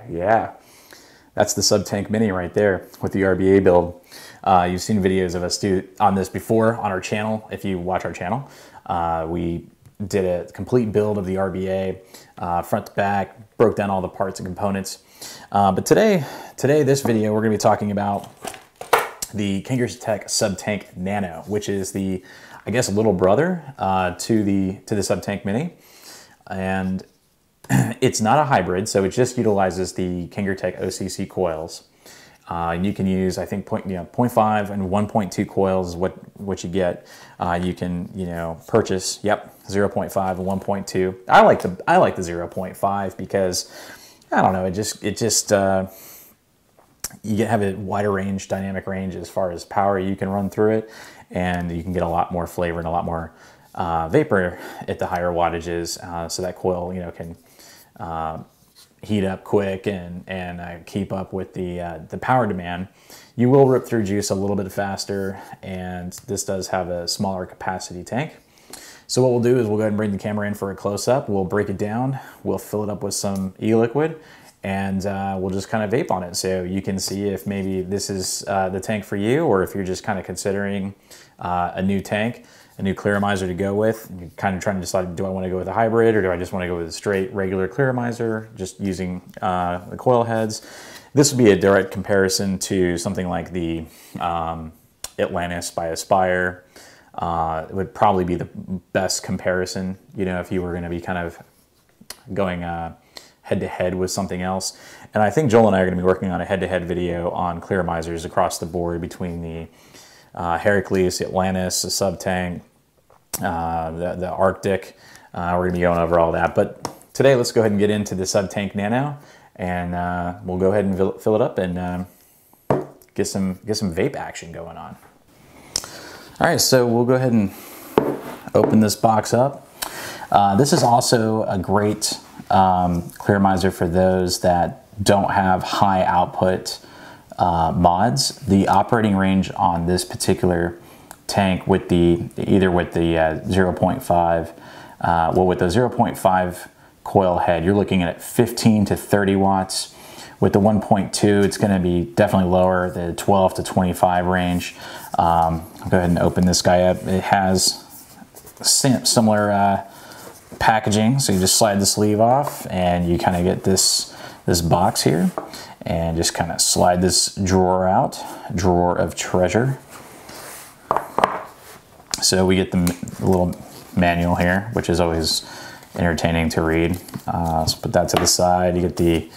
Yeah, that's the Subtank Mini right there with the RBA build. You've seen videos of us do on this before on our channel. If you watch our channel, we did a complete build of the RBA, front to back, broke down all the parts and components. But today, this video, we're going to be talking about the Kangertech Subtank Nano, which is the, I guess, little brother to the Subtank Mini. And it's not a hybrid, so it just utilizes the Kangertech OCC coils. And you can use, I think, 0.5 and 1.2 coils is what you get. You can, purchase, 0.5 and 1.2. I like the 0.5 because, I don't know, it just you have a wider range, dynamic range as far as power you can run through it, and you can get a lot more flavor and a lot more vapor at the higher wattages, so that coil, can heat up quick and keep up with the power demand. You will rip through juice a little bit faster, and this does have a smaller capacity tank. So what we'll do is we'll go ahead and bring the camera in for a close-up. We'll break it down. We'll fill it up with some e-liquid, and we'll just kind of vape on it. So you can see if maybe this is the tank for you, or if you're just kind of considering a new tank, a new clearomizer to go with. You're kind of trying to decide, do I want to go with a hybrid, or do I just want to go with a straight regular clearomizer, just using the coil heads? This would be a direct comparison to something like the Atlantis by Aspire. It would probably be the best comparison, if you were going to be kind of going head-to-head with something else. And I think Joel and I are going to be working on a head-to-head video on clearomizers across the board between the Heracles, the Atlantis, the Subtank, the Arctic. We're going to be going over all that. But today, let's go ahead and get into the Subtank Nano, and we'll go ahead and fill it up and get some vape action going on. All right, so we'll go ahead and open this box up. This is also a great clearomizer for those that don't have high output mods. The operating range on this particular tank with either with the 0.5, with the 0.5 coil head, you're looking at 15 to 30 watts. With the 1.2, it's going to be definitely lower, the 12 to 25 range. I'll go ahead and open this guy up. It has similar packaging, so you just slide the sleeve off, and you kind of get this box here, and just kind of slide this drawer out, drawer of treasure. So we get the little manual here, which is always entertaining to read. So put that to the side. You get the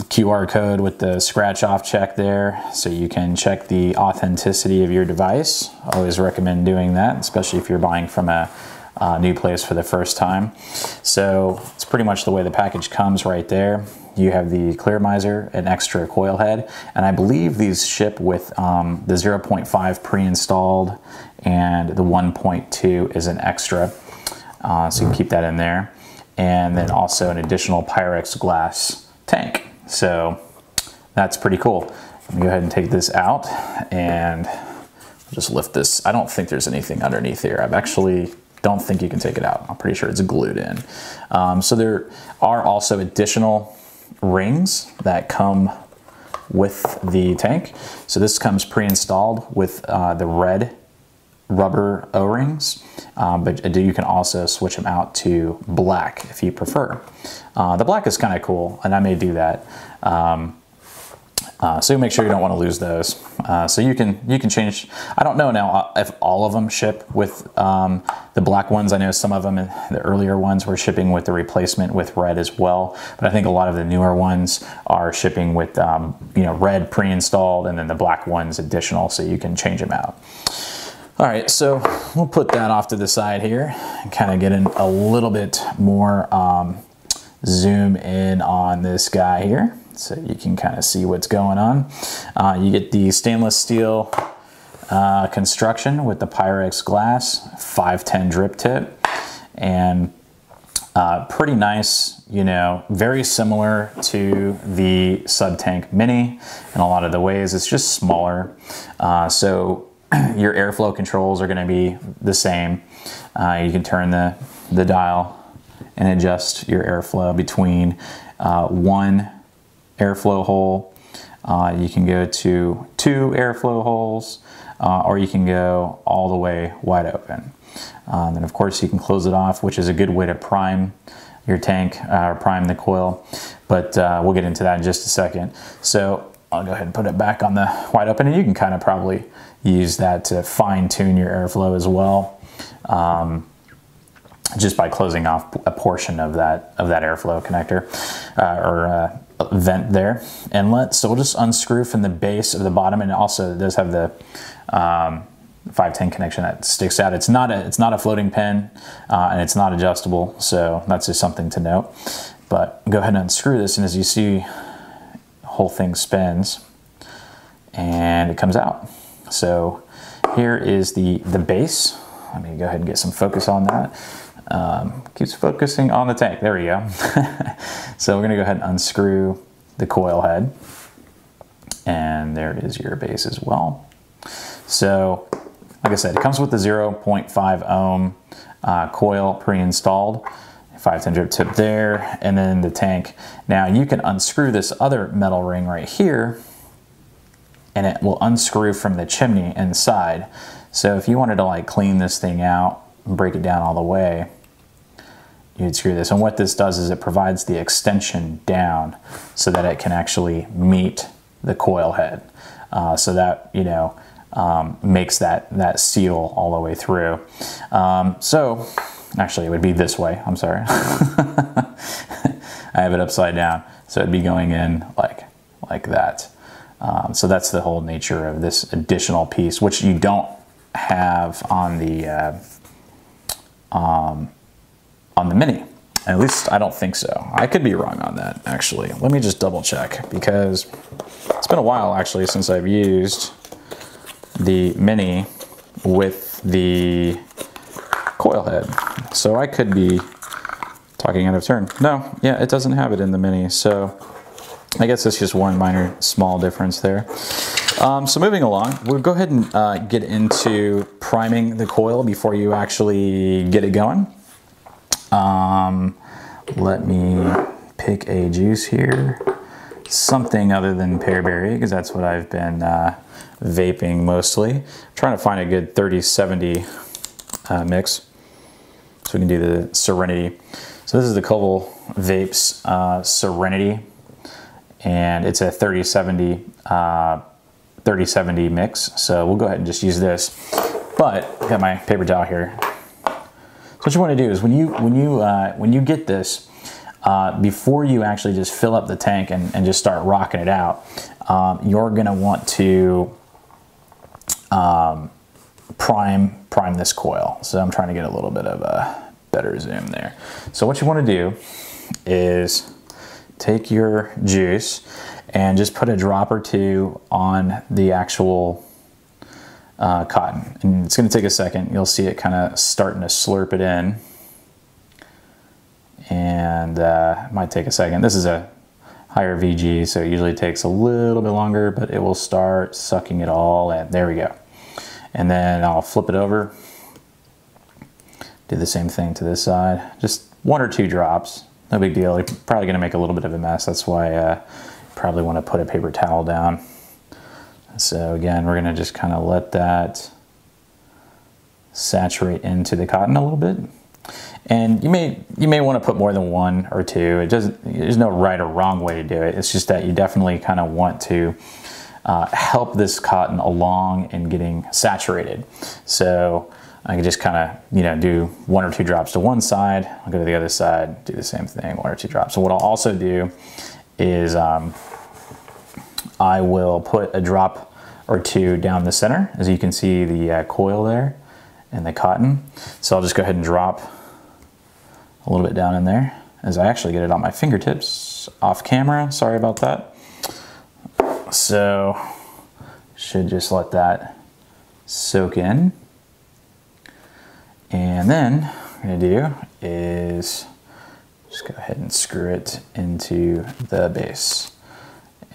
QR code with the scratch off check there, so you can check the authenticity of your device. I always recommend doing that, especially if you're buying from a new place for the first time. So it's pretty much the way the package comes right there. You have the clearomizer, an extra coil head, and I believe these ship with the 0.5 pre-installed, and the 1.2 is an extra, so you can keep that in there. And then also an additional Pyrex glass tank. So that's pretty cool. Let me go ahead and take this out and just lift this. I don't think there's anything underneath here. I've actually don't think you can take it out. I'm pretty sure it's glued in. So there are also additional rings that come with the tank. So this comes pre-installed with the red rubber O-rings, but you can also switch them out to black if you prefer. The black is kind of cool, and I may do that. So make sure you don't want to lose those. So you can change. I don't know now if all of them ship with the black ones. I know some of them, the earlier ones, were shipping with the replacement with red as well. But I think a lot of the newer ones are shipping with red pre-installed, and then the black ones additional, so you can change them out. All right, so we'll put that off to the side here and kind of get in a little bit more zoom in on this guy here, so you can kind of see what's going on. You get the stainless steel construction with the Pyrex glass, 510 drip tip, and pretty nice, very similar to the Subtank Mini in a lot of the ways. It's just smaller. So your airflow controls are going to be the same. You can turn the dial and adjust your airflow between 1 airflow hole. You can go to 2 airflow holes, or you can go all the way wide open. And of course you can close it off, which is a good way to prime your tank, or prime the coil, but we'll get into that in just a second. So I'll go ahead and put it back on the wide open, and you can kind of probably use that to fine tune your airflow as well, just by closing off a portion of that airflow connector or vent there. And so we'll just unscrew from the base of the bottom, and also it does have the 510 connection that sticks out. It's not a floating pin, and it's not adjustable, so that's just something to note. But go ahead and unscrew this, and as you see, the whole thing spins and it comes out. So here is the base. Let me go ahead and get some focus on that. Keeps focusing on the tank. There we go. So we're gonna go ahead and unscrew the coil head, and there is your base as well. So like I said, it comes with the 0.5 ohm coil pre-installed, 510 drip tip there, and then the tank. Now you can unscrew this other metal ring right here, and it will unscrew from the chimney inside. So if you wanted to like clean this thing out and break it down all the way, you'd screw this. And what this does is it provides the extension down so that it can actually meet the coil head. So that, you know, makes that seal all the way through. So actually it would be this way, I'm sorry. I have it upside down. So it'd be going in like that. So that's the whole nature of this additional piece, which you don't have on the Mini. At least I don't think so. I could be wrong on that, actually. Let me just double check, because it's been a while actually since I've used the Mini with the coil head. So I could be talking out of turn. No, yeah, it doesn't have it in the Mini. So I guess it's just one minor small difference there. So moving along, we'll go ahead and get into priming the coil before you actually get it going. Let me pick a juice here. Something other than pearberry, because that's what I've been vaping mostly. I'm trying to find a good 3070 mix, so we can do the Serenity. So this is the Coil Vapes Serenity, and it's a 3070 mix. So we'll go ahead and just use this. But I've got my paper towel here. So what you want to do is when you get this, before you actually just fill up the tank and just start rocking it out, you're going to want to prime this coil. So I'm trying to get a little bit of a better zoom there. So what you want to do is take your juice and just put a drop or two on the actual cotton. And it's going to take a second. You'll see it kind of starting to slurp it in. And it might take a second. This is a higher VG, so it usually takes a little bit longer, but it will start sucking it all in. There we go. And then I'll flip it over. Do the same thing to this side. Just 1 or 2 drops. No big deal. You're probably going to make a little bit of a mess. That's why you probably want to put a paper towel down. So again, we're going to just kind of let that saturate into the cotton a little bit. And you may want to put more than 1 or 2. There's no right or wrong way to do it. It's just that you definitely kind of want to help this cotton along in getting saturated. So I can just kind of, do 1 or 2 drops to one side. I'll go to the other side, do the same thing, 1 or 2 drops. So what I'll also do is I will put a drop or 2 down the center. As you can see, the coil there and the cotton. So I'll just go ahead and drop a little bit down in there, as I actually get it on my fingertips off camera. Sorry about that. So should just let that soak in. And then what I'm gonna do is just go ahead and screw it into the base.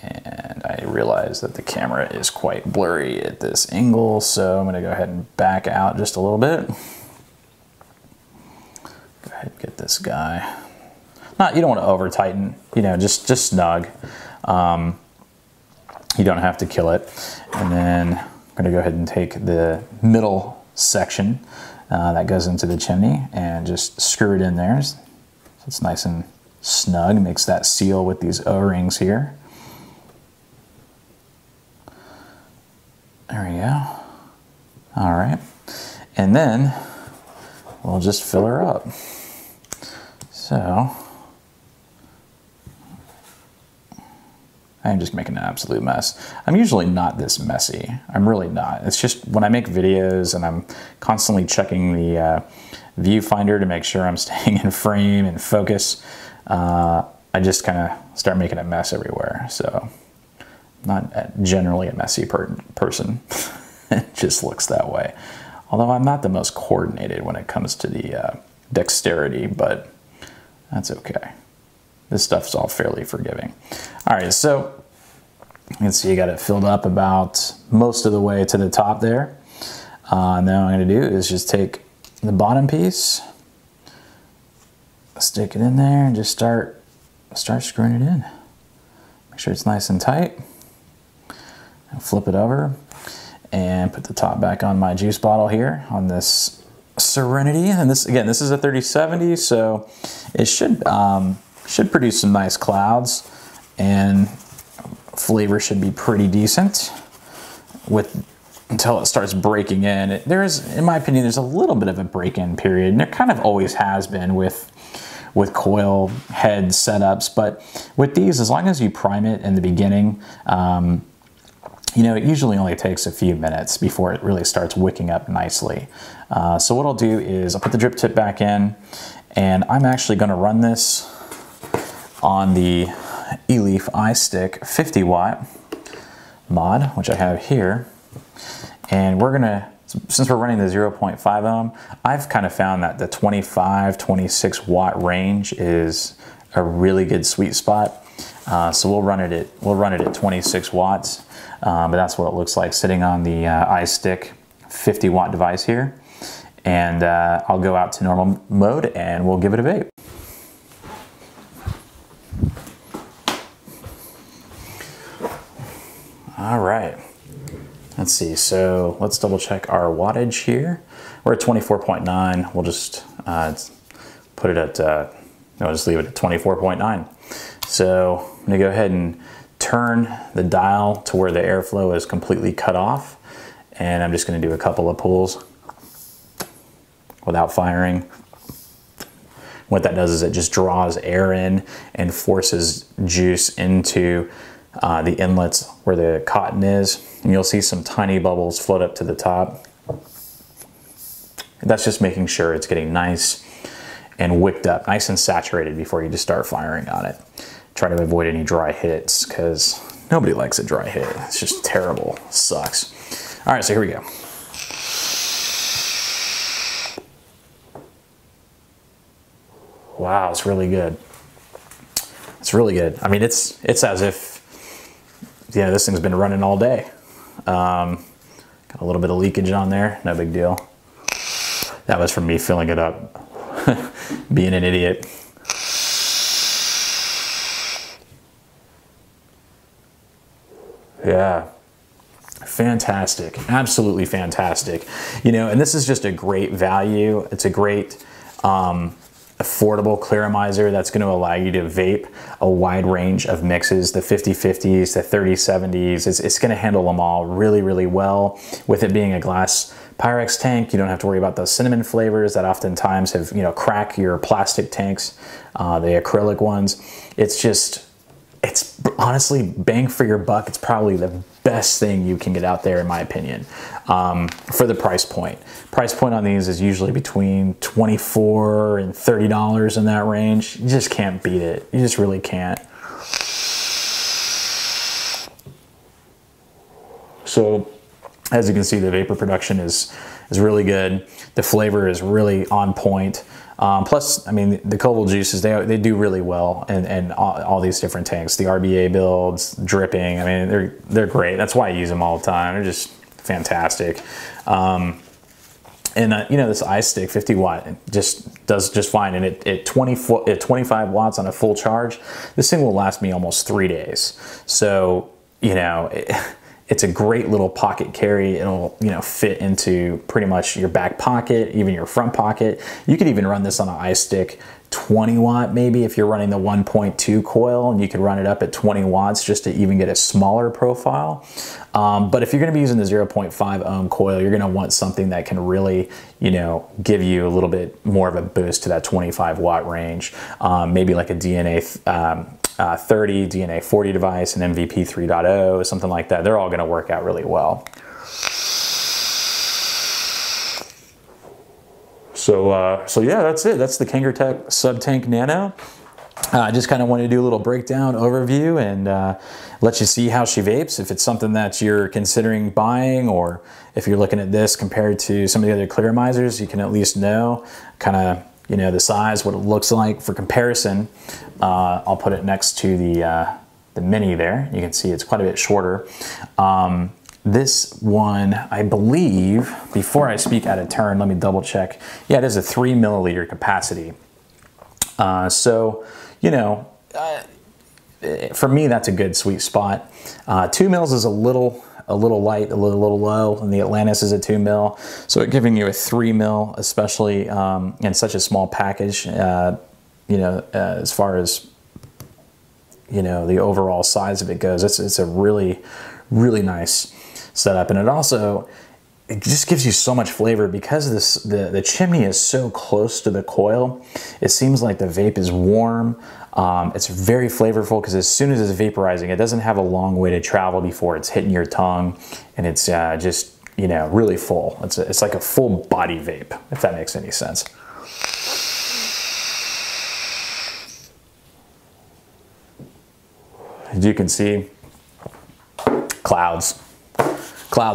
And I realize that the camera is quite blurry at this angle, so I'm gonna go ahead and back out just a little bit. Go ahead and get this guy. Not, you don't want to over tighten, you know, just snug. You don't have to kill it. And then I'm gonna go ahead and take the middle section that goes into the chimney and just screw it in there. So it's nice and snug, makes that seal with these O-rings here. There we go. All right. And then we'll just fill her up. So I'm just making an absolute mess. I'm usually not this messy. I'm really not. It's just when I make videos and I'm constantly checking the viewfinder to make sure I'm staying in frame and focus, I just kind of start making a mess everywhere. So I'm not generally a messy person. It just looks that way. Although I'm not the most coordinated when it comes to the dexterity, but that's okay. This stuff's all fairly forgiving. All right, so you can see you got it filled up about most of the way to the top there. Now what I'm gonna do is just take the bottom piece, stick it in there, and just start screwing it in. Make sure it's nice and tight. And flip it over and put the top back on my juice bottle here on this Serenity. And this, again, this is a 3070, so it should produce some nice clouds, and flavor should be pretty decent until it starts breaking in. In my opinion, there's a little bit of a break-in period, and there kind of always has been with coil head setups, but with these, as long as you prime it in the beginning, you know, it usually only takes a few minutes before it really starts wicking up nicely. So what I'll do is I'll put the drip tip back in, and I'm actually going to run this on the eLeaf iStick 50 watt mod, which I have here. And we're gonna, since we're running the 0.5 ohm, I've kind of found that the 25, 26 watt range is a really good sweet spot. So we'll run it at 26 watts, but that's what it looks like sitting on the iStick 50 watt device here. And I'll go out to normal mode and we'll give it a vape. All right, let's see. So let's double check our wattage here. We're at 24.9. We'll just put it at, no, just leave it at 24.9. So I'm gonna go ahead and turn the dial to where the airflow is completely cut off. And I'm just gonna do a couple of pulls without firing. What that does is it just draws air in and forces juice into the inlets where the cotton is. And you'll see some tiny bubbles float up to the top. That's just making sure it's getting nice and wicked up, nice and saturated before you just start firing on it. Try to avoid any dry hits because nobody likes a dry hit. It's just terrible, it sucks. All right, so here we go. Wow, it's really good. It's really good. I mean, it's as if, yeah, this thing's been running all day. Got a little bit of leakage on there, no big deal. That was from me filling it up, being an idiot. Yeah, fantastic, absolutely fantastic. You know, and this is just a great value. It's a great affordable clearomizer that's going to allow you to vape a wide range of mixes, the 50-50s, the 30-70s. It's going to handle them all really, really well. With it being a glass Pyrex tank, you don't have to worry about those cinnamon flavors that oftentimes have, you know, crack your plastic tanks, the acrylic ones. It's honestly bang for your buck. It's probably the best thing you can get out there, in my opinion, for the price point. Price point on these is usually between $24 and $30 in that range. You just can't beat it. You just really can't. So as you can see, the vapor production is really good. The flavor is really on point. Plus, I mean, the Coil juices, they do really well in all these different tanks. The RBA builds, dripping, I mean, they're great. That's why I use them all the time. They're just fantastic. And you know, this e-cig 50 watt just does just fine. And at 25 watts on a full charge, this thing will last me almost 3 days. So, you know, it's a great little pocket carry. It'll, you know, fit into pretty much your back pocket, even your front pocket. You could even run this on an e-cig 20 watt maybe if you're running the 1.2 coil, and you could run it up at 20 watts just to even get a smaller profile. But if you're going to be using the 0.5 ohm coil, you're going to want something that can really, you know, give you a little bit more of a boost to that 25 watt range. Maybe like a DNA 30, DNA 40 device, an MVP 3.0, something like that. They're all going to work out really well. So yeah, that's it. That's the Kangertech Subtank Nano. I just kind of wanted to do a little breakdown overview and let you see how she vapes. If it's something that you're considering buying, or if you're looking at this compared to some of the other clearamizers, you can at least know kind of, you know, the size, what it looks like for comparison. I'll put it next to the Mini there. You can see it's quite a bit shorter. This one, I believe, before I speak out of turn, let me double check. Yeah, it is a 3 milliliter capacity. So, you know, for me, that's a good sweet spot. 2 mils is a little light, a little low, and the Atlantis is a 2 mil. So giving you a 3 mil, especially in such a small package, you know, as far as, you know, the overall size of it goes, it's a really, really nice setup. And it just gives you so much flavor because the chimney is so close to the coil. It seems like the vape is warm. It's very flavorful because as soon as it's vaporizing, it doesn't have a long way to travel before it's hitting your tongue, and it's just, you know, really full. It's like a full body vape, if that makes any sense. As you can see, clouds,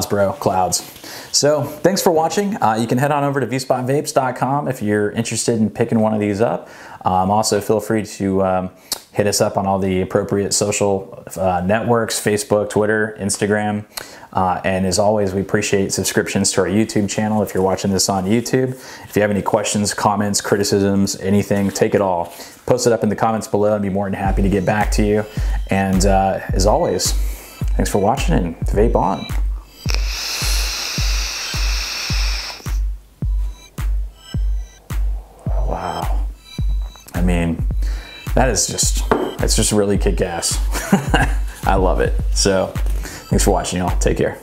bro, clouds. So thanks for watching. You can head on over to vspotvapes.com if you're interested in picking one of these up. Also feel free to hit us up on all the appropriate social networks, Facebook, Twitter, Instagram. And as always, we appreciate subscriptions to our YouTube channel if you're watching this on YouTube. If you have any questions, comments, criticisms, anything, take it all. Post it up in the comments below. I'd be more than happy to get back to you. And as always, thanks for watching, and vape on. Wow. I mean, it's just really kick-ass. I love it. So thanks for watching, y'all. Take care.